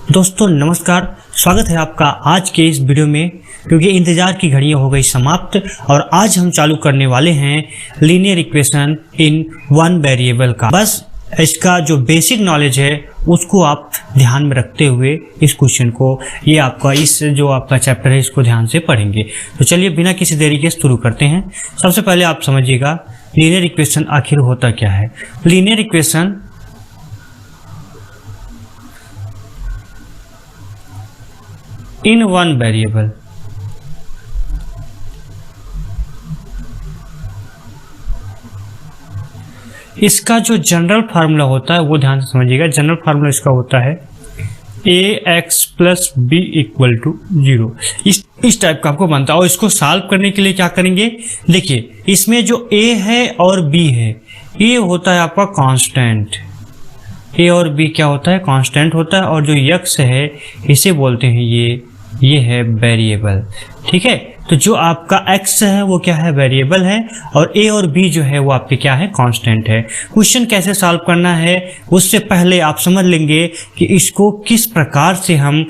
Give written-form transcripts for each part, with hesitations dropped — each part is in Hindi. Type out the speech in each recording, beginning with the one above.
दोस्तों नमस्कार, स्वागत है आपका आज के इस वीडियो में। क्योंकि इंतजार की घड़ियां हो गई समाप्त और आज हम चालू करने वाले हैं linear equation in one variable का। बस इसका जो बेसिक नॉलेज है उसको आप ध्यान में रखते हुए इस क्वेश्चन को, ये आपका इस जो आपका चैप्टर है इसको ध्यान से पढ़ेंगे। तो चलिए बिना किसी देरी के शुरू करते हैं। सबसे पहले आप समझिएगा लीनियर इक्वेशन आखिर होता क्या है। Linear equation in one variable, इसका जो जनरल फार्मूला होता है वो ध्यान से समझिएगा। जनरल फार्मूला इसका होता है ax plus b equal to 0। इस टाइप का आपको बनता है। और इसको सॉल्व करने के लिए क्या करेंगे, देखिए इसमें जो a है और b है, ये होता है आपका कांस्टेंट। a और b क्या होता है, कांस्टेंट होता है। और जो x है इसे बोलते हैं ये है वेरिएबल। ठीक है, तो जो आपका x है वो क्या है, वेरिएबल है। और a और b जो है वो आपके क्या है, कांस्टेंट है। क्वेश्चन कैसे सॉल्व करना है उससे पहले आप समझ लेंगे कि इसको किस प्रकार से हम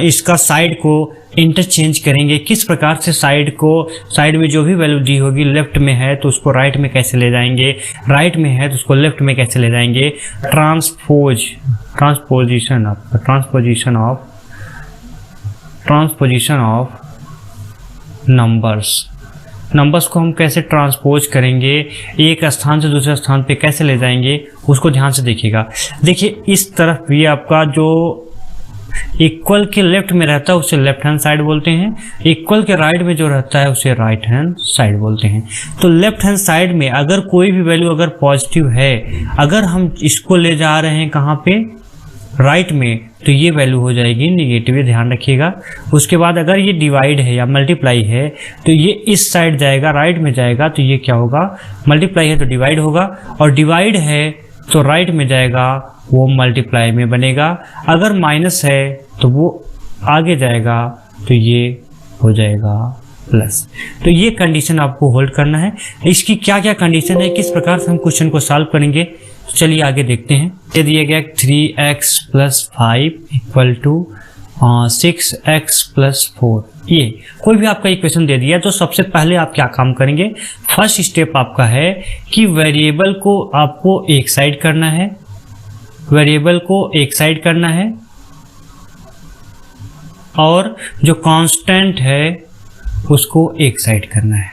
इसका साइड को इंटरचेंज करेंगे, किस प्रकार से साइड में जो भी वैल्यू दी होगी, लेफ्ट में है तो उसको राइट में कैसे ले जाएंगे, राइट में है तो उसको लेफ्ट में कैसे ले जाएंगे। ट्रांसपोजिशन ऑफ नंबर्स को हम कैसे ट्रांसपोज करेंगे, एक स्थान से दूसरे स्थान पे कैसे ले जाएंगे, उसको ध्यान से देखिएगा। देखिए इस तरफ भी आपका जो इक्वल के लेफ्ट में रहता है उसे लेफ्ट हैंड साइड बोलते हैं, इक्वल के राइट में जो रहता है उसे राइट हैंड साइड बोलते हैं। तो लेफ्ट हैंड साइड में अगर कोई भी वैल्यू अगर पॉजिटिव है, अगर हम इसको ले जा रहे हैं कहाँ पे, राइट में, तो ये वैल्यू हो जाएगी निगेटिव, ध्यान रखिएगा। उसके बाद अगर ये डिवाइड है या मल्टीप्लाई है तो ये इस साइड जाएगा, राइट में जाएगा, तो ये क्या होगा, मल्टीप्लाई है तो डिवाइड होगा, और डिवाइड है तो राइट में जाएगा, वो मल्टीप्लाई में बनेगा। अगर माइनस है तो वो आगे जाएगा तो ये हो जाएगा प्लस। तो ये कंडीशन आपको होल्ड करना है। इसकी क्या क्या कंडीशन है, किस प्रकार से हम क्वेश्चन को सॉल्व करेंगे, तो चलिए आगे देखते हैं। ये दिया गया 3x plus 5 equal to 6x plus 4। ये कोई भी आपका इक्वेशन दे दिया तो सबसे पहले आप क्या काम करेंगे, फर्स्ट स्टेप आपका है कि वेरिएबल को आपको एक साइड करना है, वेरिएबल को एक साइड करना है, और जो कांस्टेंट है उसको एक साइड करना है।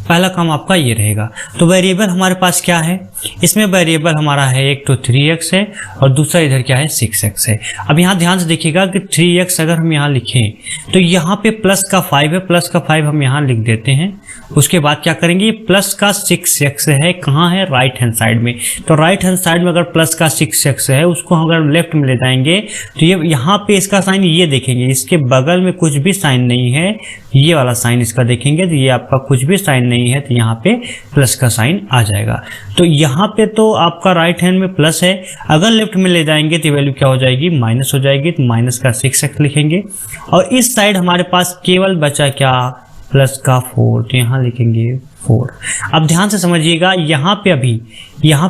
पहला काम आपका ये रहेगा। तो वेरिएबल हमारे पास क्या है, इसमें वेरिएबल हमारा है एक तो 3x है और दूसरा इधर क्या है 6x है। अब यहाँ ध्यान से देखिएगा कि 3x अगर हम यहाँ लिखें तो यहाँ पे प्लस का 5 है, प्लस का 5 हम यहाँ लिख देते हैं। उसके बाद क्या करेंगे, प्लस का 6x है, कहाँ है, राइट हैंड साइड में। तो राइट हैंड साइड में अगर प्लस का 6x है उसको अगर लेफ्ट में ले जाएंगे तो ये यहाँ पे इसका साइन ये देखेंगे, इसके बगल में कुछ भी साइन नहीं है, ये वाला साइन इसका देखेंगे तो ये आपका कुछ भी साइन नहीं है, तो यहाँ पे प्लस का साइन आ जाएगा। तो यहाँ पे तो आपका राइट हैंड में प्लस है, अगर लेफ्ट में ले जाएंगे तो वैल्यू क्या हो जाएगी, माइनस हो जाएगी। तो माइनस का 6x लिखेंगे और इस साइड हमारे पास केवल बचा क्या, प्लस का 4, तो यहाँ लिखेंगे 4। अब ध्यान से समझिएगा, यहाँ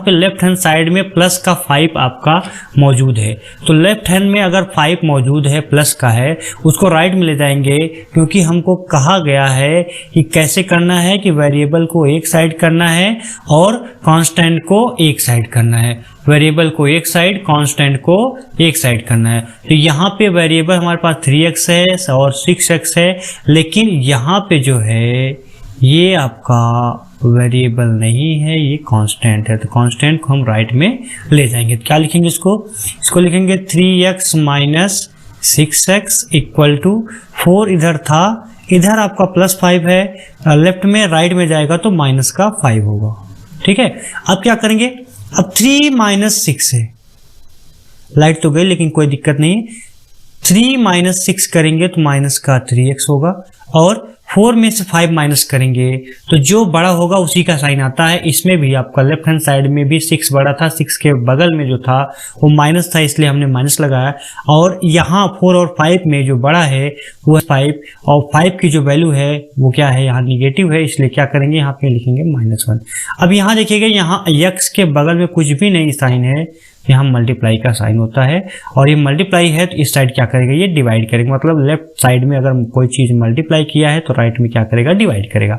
पे लेफ्ट हैंड साइड में प्लस का 5 आपका मौजूद है। तो लेफ्ट हैंड में अगर 5 मौजूद है, प्लस का है, उसको राइट में ले जाएंगे, क्योंकि हमको कहा गया है कि कैसे करना है कि वेरिएबल को एक साइड करना है और कांस्टेंट को एक साइड करना है। वेरिएबल को एक साइड, कांस्टेंट को एक साइड करना है। तो यहाँ पे वेरिएबल हमारे पास 3x है और 6x है, लेकिन यहाँ पे जो है ये आपका वेरिएबल नहीं है, ये कांस्टेंट है। तो कांस्टेंट को हम राइट में ले जाएंगे। तो क्या लिखेंगे, इसको लिखेंगे 3x minus 6x equal to 4। इधर था, इधर आपका प्लस 5 है, लेफ्ट में राइट में जाएगा तो माइनस का 5 होगा। ठीक है, अब क्या करेंगे, अब 3 माइनस 6 है, लाइट तो गई लेकिन कोई दिक्कत नहीं। 3 माइनस 6 करेंगे तो माइनस का 3x होगा, और 4 में से 5 माइनस करेंगे तो जो बड़ा होगा उसी का साइन आता है। इसमें भी आपका लेफ्ट हैंड साइड में भी 6 बड़ा था, 6 के बगल में जो था वो माइनस था, इसलिए हमने माइनस लगाया। और यहाँ 4 और 5 में जो बड़ा है वो 5, और 5 की जो वैल्यू है वो क्या है, यहाँ निगेटिव है, इसलिए क्या करेंगे, यहाँ पे लिखेंगे -1। अब यहाँ देखिएगा, यहाँ x के बगल में कुछ भी नहीं साइन है, यहाँ मल्टीप्लाई का साइन होता है, और ये मल्टीप्लाई है तो इस साइड क्या करेगा, ये डिवाइड करेगा। मतलब लेफ्ट साइड में अगर कोई चीज़ मल्टीप्लाई किया है तो राइट में क्या करेगा, डिवाइड करेगा।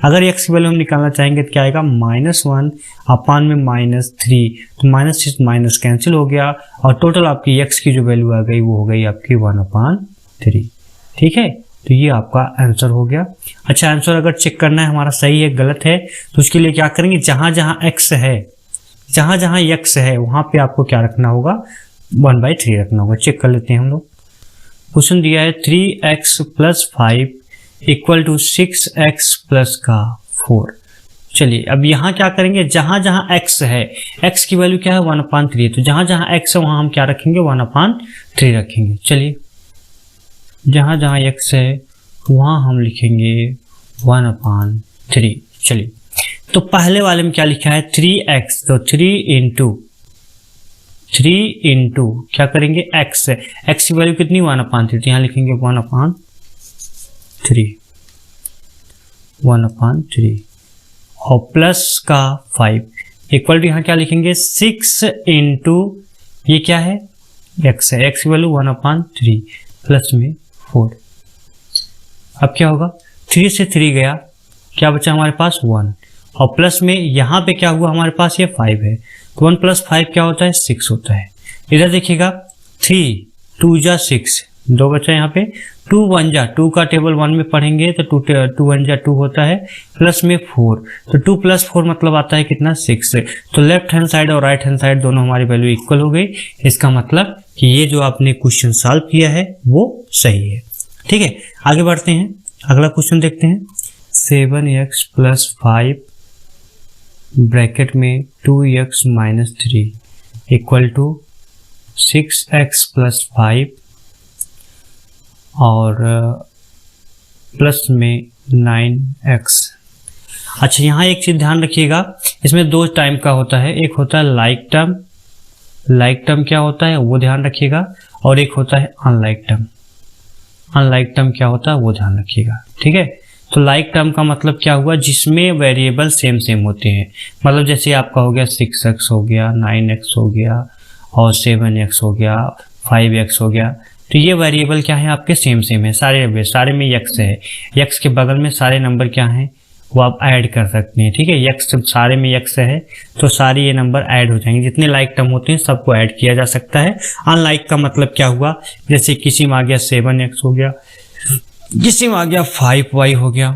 अगर x की वैल्यू हम निकालना चाहेंगे तो क्या आएगा, -1 अपान में -3, तो माइनस से माइनस कैंसिल हो गया, और टोटल आपकी x की जो वैल्यू आ गई वो हो गई आपकी 1/3। ठीक है, तो ये आपका आंसर हो गया। अच्छा, आंसर अगर चेक करना है हमारा सही है गलत है, तो उसके लिए क्या करेंगे, जहां जहां x है, जहां जहां x है वहां पे आपको क्या रखना होगा, 1/3 रखना होगा। चेक कर लेते हैं हम लोग। क्वेश्चन दिया है 3x + 5 = 6x + 4। चलिए अब यहाँ क्या करेंगे, जहां जहां x है, x की वैल्यू क्या है 1/3, तो जहां जहां x है वहां हम क्या रखेंगे, 1/3 रखेंगे। चलिए जहां जहां x है वहां हम लिखेंगे 1/3। चलिए तो पहले वाले में क्या लिखा है 3x, तो 3 इंटू क्या करेंगे x है, x की वैल्यू कितनी 1/3, तो यहाँ लिखेंगे 1/3 और प्लस का 5 इक्वल टू यहाँ क्या लिखेंगे 6 इंटू ये क्या है x है, x की वैल्यू 1/3 प्लस में 4। अब क्या होगा, 3 से 3 गया, क्या बचा हमारे पास 1, और प्लस में यहाँ पे क्या हुआ हमारे पास ये 5 है, तो 1 + 5 क्या होता है 6 होता है। इधर देखिएगा 3 2 जा 6, 2 बचा यहाँ पे, 2 1 जा 2 का टेबल 1 में पढ़ेंगे तो 2 1 जा 2 होता है, प्लस में 4, तो 2 + 4 मतलब आता है कितना 6। तो लेफ्ट हैंड साइड और राइट हैंड साइड दोनों हमारी वैल्यू इक्वल हो गई। इसका मतलब कि ये जो आपने क्वेश्चन सॉल्व किया है वो सही है। ठीक है, आगे बढ़ते हैं, अगला क्वेश्चन देखते हैं। 7x + 5 ब्रैकेट में 2x - 3 = 6x + 5 और प्लस में 9x। अच्छा, यहाँ एक चीज ध्यान रखिएगा, इसमें 2 टाइम का होता है, एक होता है लाइक टर्म क्या होता है वो ध्यान रखिएगा, और एक होता है अनलाइक टर्म क्या होता है वो ध्यान रखिएगा। ठीक है, तो लाइक टर्म का मतलब क्या हुआ, जिसमें वेरिएबल सेम होते हैं। मतलब जैसे आपका हो गया 6x हो गया, 9x हो गया और 7x हो गया, 5x हो गया, तो ये वेरिएबल क्या है आपके सेम है, सारे में x है, x के बगल में सारे नंबर क्या हैं वो आप ऐड कर सकते हैं। ठीक है, x सारे में x है तो सारे ये नंबर ऐड हो जाएंगे, जितने लाइक टर्म होते हैं सबको ऐड किया जा सकता है। अनलाइक का मतलब क्या हुआ, जैसे किसी में आ गया 7x हो गया, किसी में आ गया 5y हो गया,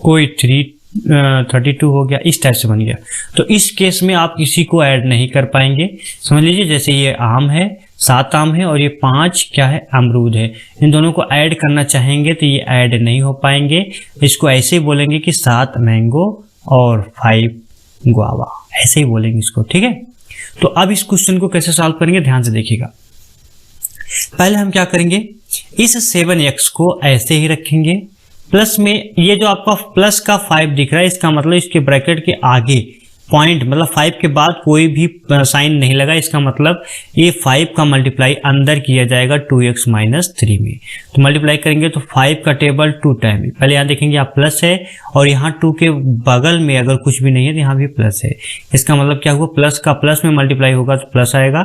कोई 32 हो गया, इस टाइप से बन गया, तो इस केस में आप किसी को ऐड नहीं कर पाएंगे। समझ लीजिए जैसे ये आम है, 7 आम है और ये 5 क्या है अमरूद है, इन दोनों को ऐड करना चाहेंगे तो ये ऐड नहीं हो पाएंगे। इसको ऐसे ही बोलेंगे कि 7 मैंगो और 5 गुआवा, ऐसे ही बोलेंगे इसको। ठीक है, तो अब इस क्वेश्चन को कैसे सॉल्व करेंगे ध्यान से देखिएगा। पहले हम क्या करेंगे, इस 7x को ऐसे ही रखेंगे, प्लस में ये जो आपका प्लस का 5 दिख रहा है, इसका मतलब इसके ब्रैकेट के आगे पॉइंट, मतलब 5 के बाद कोई भी साइन नहीं लगा, इसका मतलब ये 5 का मल्टीप्लाई अंदर किया जाएगा 2x - 3 में। तो मल्टीप्लाई करेंगे तो 5 का टेबल 2 टाइम, पहले यहाँ देखेंगे यहाँ प्लस है और यहाँ 2 के बगल में अगर कुछ भी नहीं है तो यहाँ भी प्लस है। इसका मतलब क्या हुआ, प्लस का प्लस में मल्टीप्लाई होगा तो प्लस आएगा।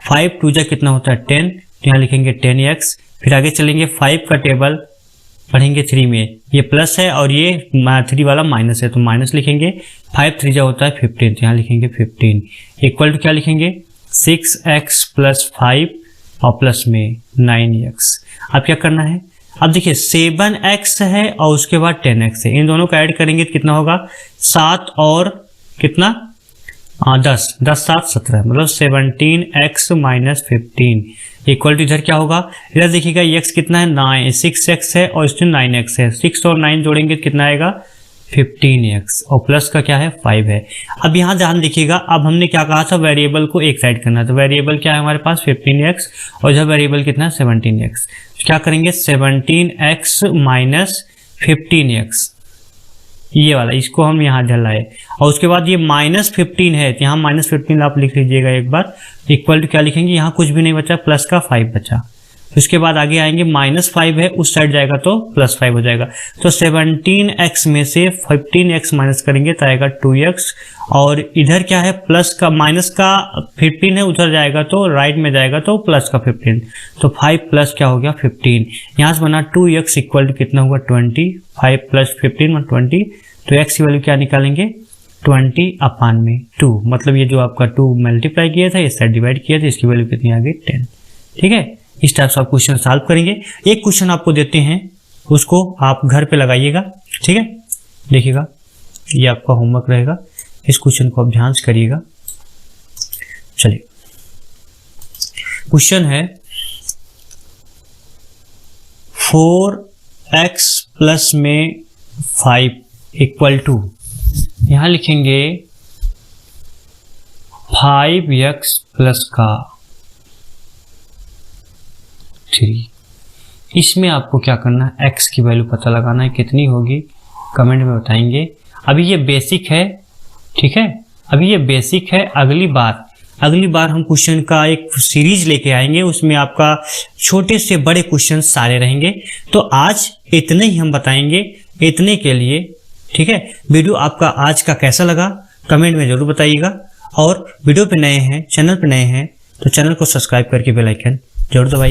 5 2 जा कितना होता है 10, तो यहाँ लिखेंगे 10x। फिर आगे चलेंगे 5 का टेबल पढ़ेंगे 3 में, ये प्लस है और ये 3 वाला माइनस है तो माइनस लिखेंगे। 5 3 जा होता है 15, तो यहाँ लिखेंगे 15 इक्वल टू क्या लिखेंगे 6x + 5 और प्लस में 9x। अब क्या करना है, अब देखिए 7x है और उसके बाद 10x है, इन दोनों को ऐड करेंगे तो कितना होगा 7 और कितना 10 7 17, मतलब 17x - 15 इक्वल टू इधर क्या होगा, इधर देखिएगा x कितना है 9, 6x है और इसमें 9x है, 6 और 9 जोड़ेंगे तो कितना आएगा 15x और प्लस का क्या है 5 है। अब यहाँ ध्यान देखिएगा, अब हमने क्या कहा था वेरिएबल को एक साइड करना, तो वेरिएबल क्या है हमारे पास 15x और इधर वेरिएबल कितना है 17x। तो क्या करेंगे 17x - 15x, ये वाला इसको हम यहाँ ढलाए और उसके बाद ये -15 है तो यहाँ -15 आप लिख लीजिएगा एक बार, इक्वल टू क्या लिखेंगे, यहाँ कुछ भी नहीं बचा, प्लस का 5 बचा, उसके बाद आगे आएंगे -5 है, उस साइड जाएगा तो +5 हो जाएगा। तो 17x में से 15x माइनस करेंगे तो आएगा 2x, और इधर क्या है प्लस का माइनस का 15 है, उधर जाएगा तो राइट में जाएगा तो प्लस का 15, तो 5 प्लस क्या हो गया 15। यहाँ से बना 2x इक्वल टू कितना हुआ 20, 5 प्लस 15 20, तो x की वैल्यू क्या निकालेंगे 20/2, मतलब ये जो आपका 2 मल्टीप्लाई किया था इस साइड डिवाइड किया था, इसकी वैल्यू कितनी आ गई 10। ठीक है, इस टाइप से आप क्वेश्चन सॉल्व करेंगे। एक क्वेश्चन आपको देते हैं, उसको आप घर पे लगाइएगा। ठीक है, देखिएगा ये आपका होमवर्क रहेगा, इस क्वेश्चन को आप ध्यान से करिएगा। चलिए, क्वेश्चन है 4x प्लस में 5 इक्वल टू, यहां लिखेंगे 5x प्लस का 3। इसमें आपको क्या करना है, x की वैल्यू पता लगाना है, कितनी होगी कमेंट में बताएंगे। अभी ये बेसिक है, ठीक है, अभी ये बेसिक है। अगली बार हम क्वेश्चन का एक सीरीज लेके आएंगे, उसमें आपका छोटे से बड़े क्वेश्चन सारे रहेंगे। तो आज इतने ही हम बताएंगे, इतने के लिए। ठीक है, वीडियो आपका आज का कैसा लगा कमेंट में जरूर बताइएगा, और वीडियो पे नए हैं, चैनल पे नए हैं तो चैनल को सब्सक्राइब करके बेल आइकन जरूर दबाइए।